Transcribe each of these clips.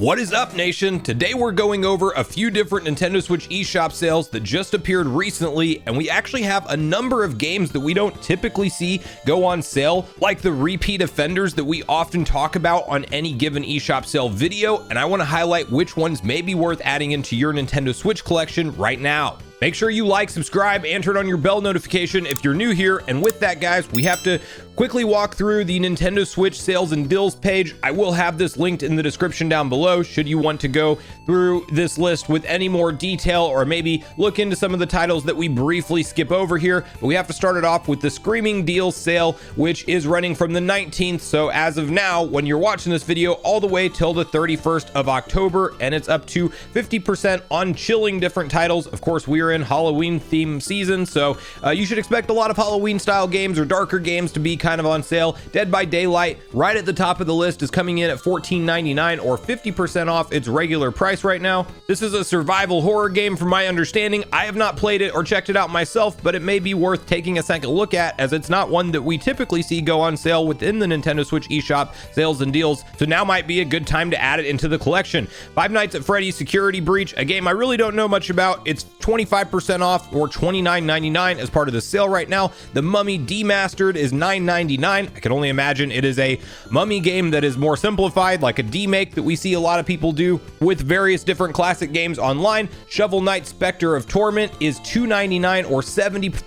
What is up, nation? Today we're going over a few different Nintendo Switch eShop sales that just appeared recently, and we actually have a number of games that we don't typically see go on sale, like the repeat offenders that we often talk about on any given eShop sale video, and I want to highlight which ones may be worth adding into your Nintendo Switch collection right now. Make sure you like, subscribe, and turn on your bell notification if you're new here. And with that, guys, we have to quickly walk through the Nintendo Switch sales and deals page. I will have this linked in the description down below should you want to go through this list with any more detail or maybe look into some of the titles that we briefly skip over here. But we have to start it off with the Screaming Deals sale, which is running from the 19th. So as of now, when you're watching this video, all the way till the 31st of October, and it's up to 50% on chilling different titles. Of course, we are in Halloween theme season, so you should expect a lot of Halloween style games or darker games to be kind of on sale. Dead by Daylight, right at the top of the list, is coming in at $14.99 or 50% off its regular price right now. This is a survival horror game from my understanding. I have not played it or checked it out myself, but it may be worth taking a second look at, as it's not one that we typically see go on sale within the Nintendo Switch eShop sales and deals, so now might be a good time to add it into the collection. Five Nights at Freddy's Security Breach, a game I really don't know much about. It's 25% off or $29.99 as part of the sale right now. The Mummy Demastered is $9.99. I can only imagine it is a Mummy game that is more simplified, like a demake that we see a lot of people do with various different classic games online. Shovel Knight Spectre of Torment is $2.99 or 70%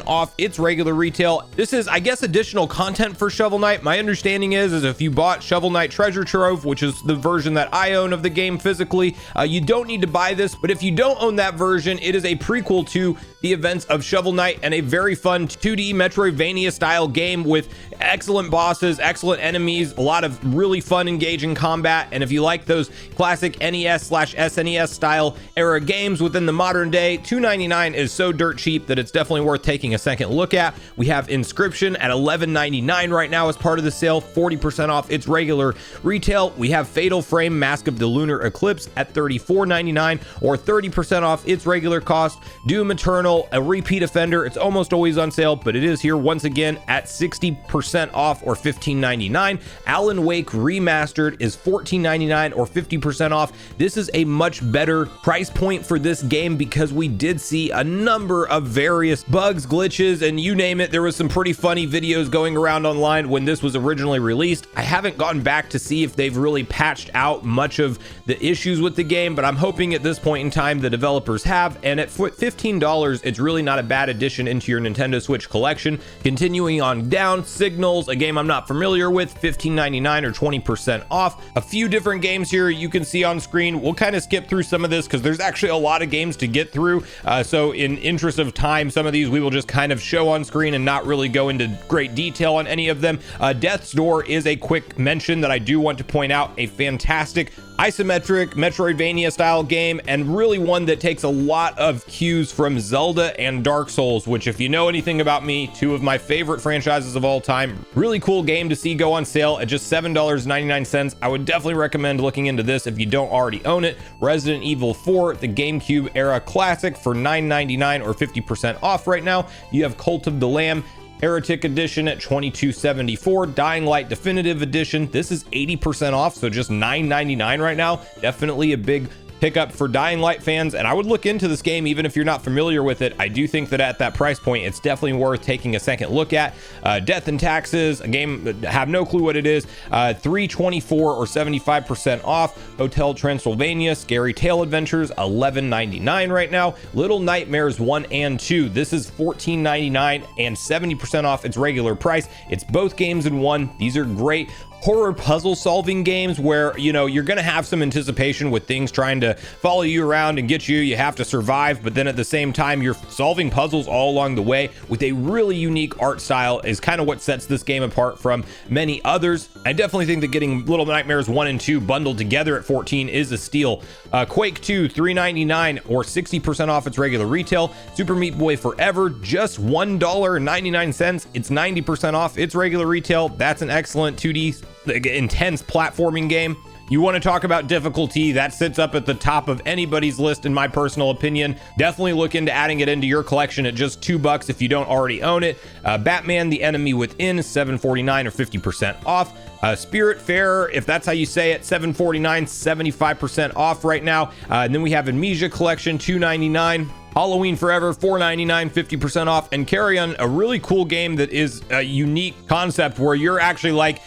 off its regular retail. This is, I guess, additional content for Shovel Knight. My understanding is if you bought Shovel Knight Treasure Trove, which is the version that I own of the game physically, you don't need to buy this. But if you don't own that version, it is a prequel to the events of Shovel Knight and a very fun 2D Metroidvania style game with excellent bosses, excellent enemies, a lot of really fun, engaging combat. And if you like those classic NES/SNES style era games within the modern day, $2.99 is so dirt cheap that it's definitely worth taking a second look at. We have Inscription at $11.99 right now as part of the sale, 40% off its regular retail. We have Fatal Frame Mask of the Lunar Eclipse at $34.99 or 30% off its regular cost. Doom Eternal, a repeat offender, it's almost always on sale, but it is here once again at 60% off or $15.99. Alan Wake Remastered is $14.99 or 50% off. This is a much better price point for this game because we did see a number of various bugs, glitches, and you name it. There was some pretty funny videos going around online when this was originally released. I haven't gotten back to see if they've really patched out much of the issues with the game, but I'm hoping at this point in time the developers have, and at $15, it's really not a bad addition into your Nintendo Switch collection. Continuing on down, Signals, a game I'm not familiar with, $15.99 or 20% off. A few different games here you can see on screen. We'll kind of skip through some of this because there's actually a lot of games to get through. So in interest of time, some of these we will just kind of show on screen and not really go into great detail on any of them. Death's Door is a quick mention that I do want to point out. A fantastic isometric Metroidvania style game, and really one that takes a lot of cues from Zelda and Dark Souls, which, if you know anything about me, two of my favorite franchises of all time. Really cool game to see go on sale at just $7.99. I would definitely recommend looking into this if you don't already own it. Resident Evil 4, the GameCube era classic, for $9.99 or 50% off right now. You have Cult of the Lamb Heretic Edition at $22.74. Dying Light Definitive Edition, this is 80% off, so just $9.99 right now. Definitely a big pickup for Dying Light fans, and I would look into this game even if you're not familiar with it. I do think that at that price point, it's definitely worth taking a second look at. Death and Taxes, a game I have no clue what it is, $3.24 or 75% off. Hotel Transylvania Scary Tale Adventures, $11.99 right now. Little Nightmares 1 and 2, this is $14.99 and 70% off its regular price. It's both games in one. These are great horror puzzle solving games where, you know, you're gonna have some anticipation with things trying to follow you around and get you. You have to survive, but then at the same time you're solving puzzles all along the way with a really unique art style is kind of what sets this game apart from many others. I definitely think that getting Little Nightmares 1 and 2 bundled together at $14 is a steal. Quake 2, $3.99 or 60% off its regular retail. Super Meat Boy Forever, just $1.99. It's 90% off its regular retail. That's an excellent 2D intense platforming game. You want to talk about difficulty, that sits up at the top of anybody's list in my personal opinion. Definitely look into adding it into your collection at just $2 if you don't already own it. Batman: The Enemy Within, $7.49 or 50% off. Spiritfarer, if that's how you say it, $7.49, 75% off right now. And then we have Amnesia Collection, $2.99. Halloween Forever, $4.99, 50% off. And Carrion, a really cool game that is a unique concept where you're actually like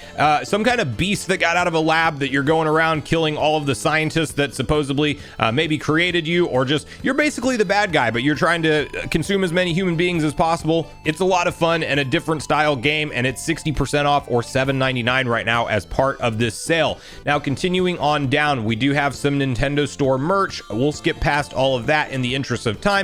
some kind of beast that got out of a lab that you're going around killing all of the scientists that supposedly maybe created you, or just you're basically the bad guy, but you're trying to consume as many human beings as possible. It's a lot of fun and a different style game, and it's 60% off or $7.99 right now as part of this sale. Now, continuing on down, we do have some Nintendo Store merch. We'll skip past all of that in the interest of time.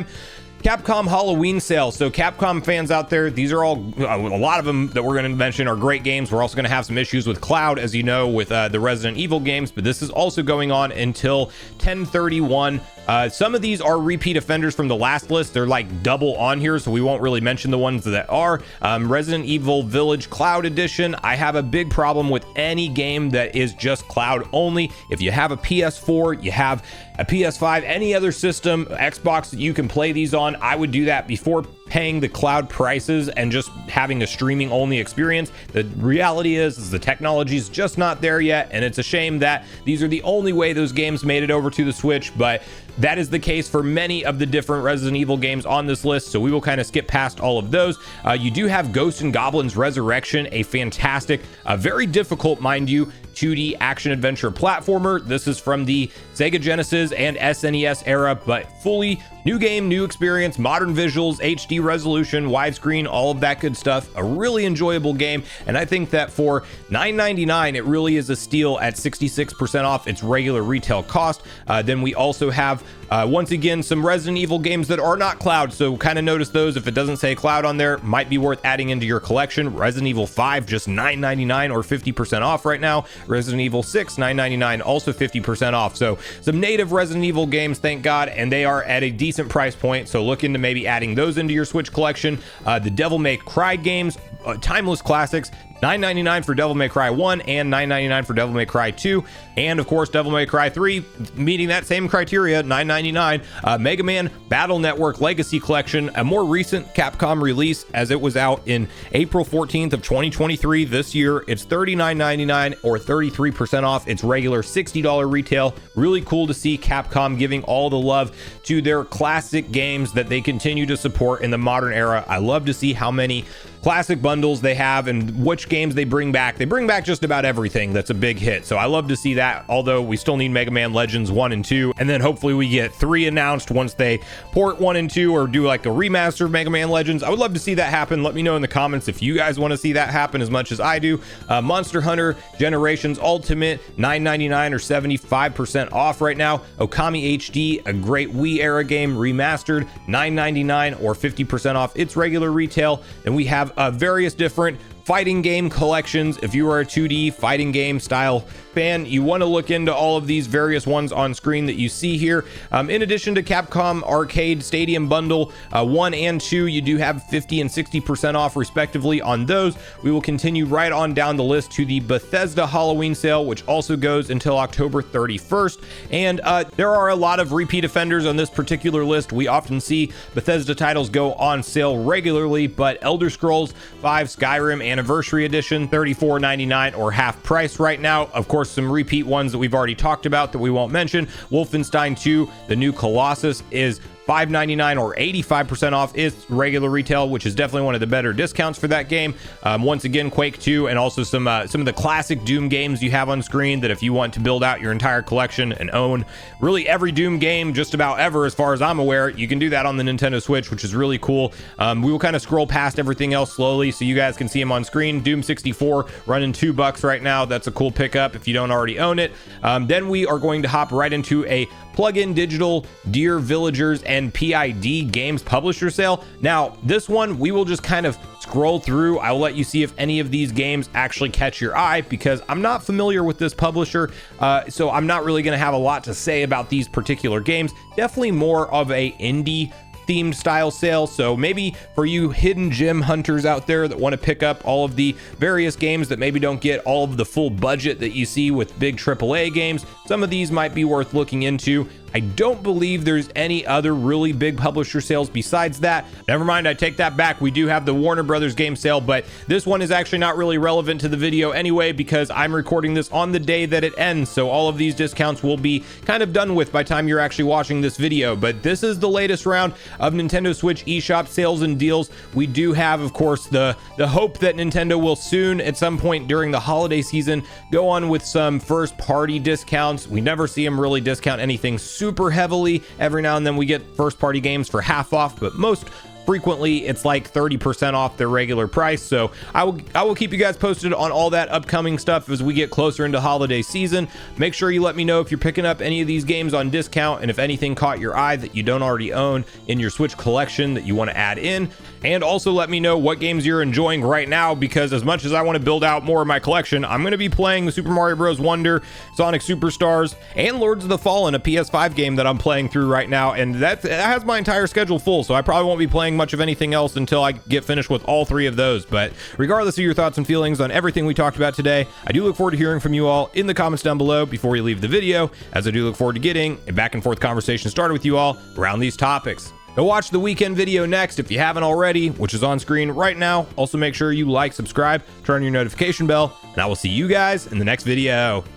Capcom Halloween sale. So Capcom fans out there, these are all, a lot of them that we're going to mention are great games. We're also going to have some issues with Cloud, as you know, with the Resident Evil games, but this is also going on until 10/31. Some of these are repeat offenders from the last list. They're like double on here, so we won't really mention the ones that are. Resident Evil Village Cloud Edition. I have a big problem with any game that is just cloud only. If you have a PS4, you have a PS5, any other system, Xbox that you can play these on, I would do that before paying the cloud prices and just having a streaming only experience. The reality is the technology is just not there yet, and it's a shame that these are the only way those games made it over to the Switch, but that is the case for many of the different Resident Evil games on this list, so we will kind of skip past all of those. You do have Ghosts and Goblins Resurrection, a fantastic, very difficult, mind you, 2D action-adventure platformer. This is from the Sega Genesis and SNES era, but fully new game, new experience, modern visuals, HD resolution, widescreen, all of that good stuff. A really enjoyable game, and I think that for $9.99, it really is a steal at 66% off its regular retail cost. Then we also have, once again, some Resident Evil games that are not cloud, so kind of notice those. If it doesn't say cloud on there, might be worth adding into your collection. Resident Evil 5, just $9.99 or 50% off right now. Resident Evil 6, $9.99, also 50% off. So some native Resident Evil games, thank God, and they are at a decent price point, so look into maybe adding those into your Switch collection. The Devil May Cry games, timeless classics, $9.99 for Devil May Cry 1 and $9.99 for Devil May Cry 2, and of course Devil May Cry 3 meeting that same criteria, $9.99. Mega Man Battle Network Legacy Collection, a more recent Capcom release as it was out in April 14th of 2023 this year. It's $39.99 or 33% off its regular $60 retail. Really cool to see Capcom giving all the love to their classic games that they continue to support in the modern era. I love to see how many classic bundles they have and which games they bring back. They bring back just about everything that's a big hit, so I love to see that, although we still need Mega Man Legends 1 and 2, and then hopefully we get 3 announced once they port 1 and 2 or do like a remaster of Mega Man Legends. I would love to see that happen. Let me know in the comments if you guys want to see that happen as much as I do. Monster Hunter Generations Ultimate, $9.99 or 75% off right now. Okami HD, a great Wii era game, remastered, $9.99 or 50% off its regular retail. Then we have various different fighting game collections. If you are a 2D fighting game style fan, you want to look into all of these various ones on screen that you see here. In addition to Capcom Arcade Stadium Bundle 1 and 2, you do have 50 and 60% off respectively on those. We will continue right on down the list to the Bethesda Halloween sale, which also goes until October 31st. And there are a lot of repeat offenders on this particular list. We often see Bethesda titles go on sale regularly, but Elder Scrolls 5 Skyrim Anniversary Edition, $34.99 or half price right now. Of course, some repeat ones that we've already talked about that we won't mention. Wolfenstein 2, the new Colossus, is $5.99 or 85% off its regular retail, which is definitely one of the better discounts for that game. Once again, Quake 2 and also some of the classic Doom games you have on screen that if you want to build out your entire collection and own really every Doom game just about ever, as far as I'm aware, you can do that on the Nintendo Switch, which is really cool. We will kind of scroll past everything else slowly so you guys can see them on screen. Doom 64 running $2 right now. That's a cool pickup if you don't already own it. Then we are going to hop right into a plug-in digital Dear Villagers and PID Games publisher sale. Now, this one we will just kind of scroll through. I'll let you see if any of these games actually catch your eye because I'm not familiar with this publisher, so I'm not really going to have a lot to say about these particular games. Definitely more of a indie themed style sale. So maybe for you hidden gem hunters out there that want to pick up all of the various games that maybe don't get all of the full budget that you see with big AAA games, some of these might be worth looking into. I don't believe there's any other really big publisher sales besides that. Never mind, I take that back. We do have the Warner Brothers game sale, but this one is actually not really relevant to the video anyway, because I'm recording this on the day that it ends. So all of these discounts will be kind of done with by the time you're actually watching this video. But this is the latest round of Nintendo Switch eShop sales and deals. We do have, of course, the hope that Nintendo will soon, at some point during the holiday season, go on with some first party discounts. We never see them really discount anything super heavily. Every now and then we get first party games for half off, but most frequently it's like 30% off their regular price. So I will keep you guys posted on all that upcoming stuff as we get closer into holiday season. Make sure you let me know if you're picking up any of these games on discount, and if anything caught your eye that you don't already own in your Switch collection that you want to add in. And also let me know what games you're enjoying right now, because as much as I want to build out more of my collection, I'm going to be playing the Super Mario Bros. Wonder, Sonic Superstars, and Lords of the Fallen, a PS5 game that I'm playing through right now, and that has my entire schedule full, so I probably won't be playing much of anything else until I get finished with all three of those. But regardless of your thoughts and feelings on everything we talked about today, I do look forward to hearing from you all in the comments down below before you leave the video, as I do look forward to getting a back and forth conversation started with you all around these topics. Go watch the weekend video next if you haven't already, which is on screen right now. Also make sure you like, subscribe, turn on your notification bell, and I will see you guys in the next video.